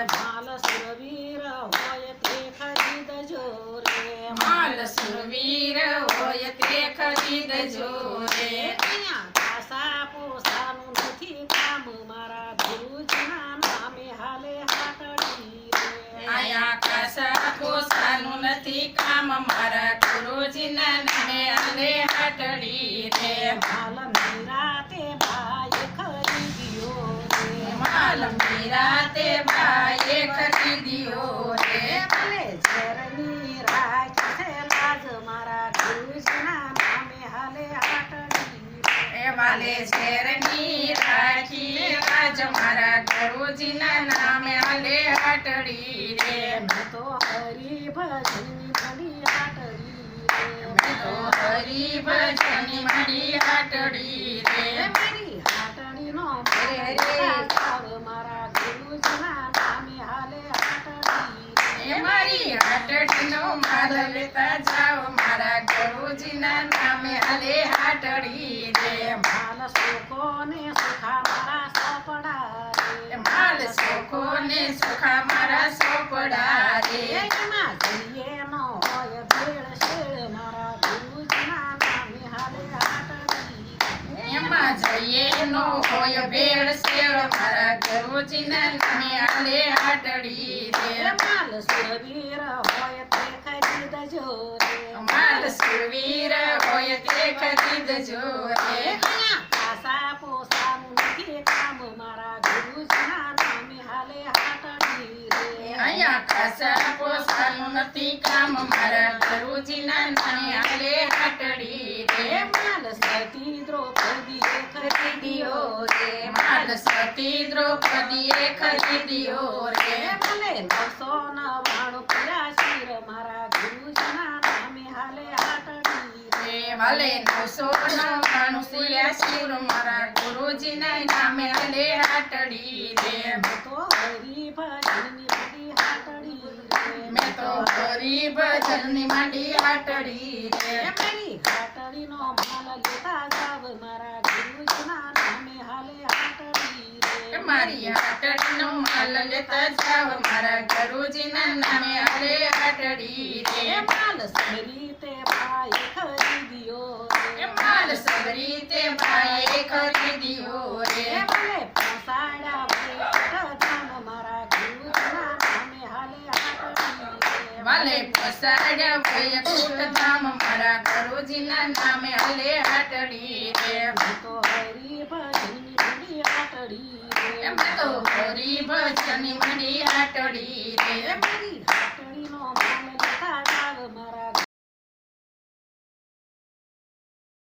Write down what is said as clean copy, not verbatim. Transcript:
માલ સુરવીર હોય તે ખરીદજો રે માલ સુરવીર હોય તે ખરીદજો રે અહીંયા પાસા પોસાનું નથી કામ મારા ગુરુજીના નામે હાલે હાટડી રે આયા કાસા કોસાનું નથી કામ મારા ગુરુજીના નામે હાલે હાટડી રે માલ નિરાતે ભાઈ ખરીદ્યો રે માલ મીરાતે બાએ ખરીદ્યો રે ભલે ઝેરની રાખ છે લાજ મારા ગુરુજીના નામે હાલે હાટડી રે એ વાલે ઝેરની રાખી રાજ મારા ગુરુજીના નામે હાલે હાટડી રે મેં તો હરી ભજનની ઘડી હાટડી રે મેં તો હરી ભજની મારી હાટડી રે મારી હાટડીનો મારા મારા ગુરુજીના નામે હાલે હાટડી એ મારી હાટડીનો માલ લેતા જાઓ મારા ગુરુજીના નામે હાલે હાટડી રે માલ સુખોને સુખા મારા સોપડા રે માલ સુખો ને સુખા મારા સોપડા રે એમાં જઈએ નો હોય ભેળ શેળ મારા ગુરુજીના નામે હાલે હાટડી એમાં જઈએ નો હોય ભેળ શેળ મારા ગુરુજીના નામે હાલે હાટડી રે માલ સુરવીર હોય તે ખરીદજો રે માલ સુરવીર હોય તે ખરીદજો રે અહીંયા પાસા પોસાનું નથી કામ મારા ગુરુજીના નામે હાલે હાટડી રે અહીંયા ખાસા પોસાનું નથી કામ મારા ગુરુજીના નામે હાલે હાટડી રે માલ સતી દ્રૌપદીએ ખરીદ્યો રે માલ સતી દ્રૌપદીએ ખરીદ્યો રે ભલે 999 પર્યા શિર મારા ગુરુજીના નામે હાલે હાટડી રે રે વાલે 999 સિયા શિર મારા ગુરુજીના નામે હાલે હાટડી રે તો હરી ભજનની બધી હાટડી રે મેં તો હરી ભજનની માંડી હાટડી રે મારી હાટડીનો માલ લેતા જાવ મારા ગુરુજીના નામે હાલે હાટડી રે મારી હાટડીનો માલ લેતા જાવ મારા ગુરુજીના નામે હાલે હાટડી રે માલ સરી તે ભાઈ ખરીદ્યો એ રે માલ સબરી તે ભાઈએ ખરીદ્યો રે ભલે પસાડ્યા વૈકુંઠ ધામ મારા ગુરુજીના નામે હાલે હાટડી રે વાલે પસાડ્યા વૈકુંઠ ધામ મારા ગુરુજીના નામે હાલે હાટડી રે તો હરી ભજનની બધી હાટડી રે એમ તો હરી ભજનની માંડી હાટડી રે મારી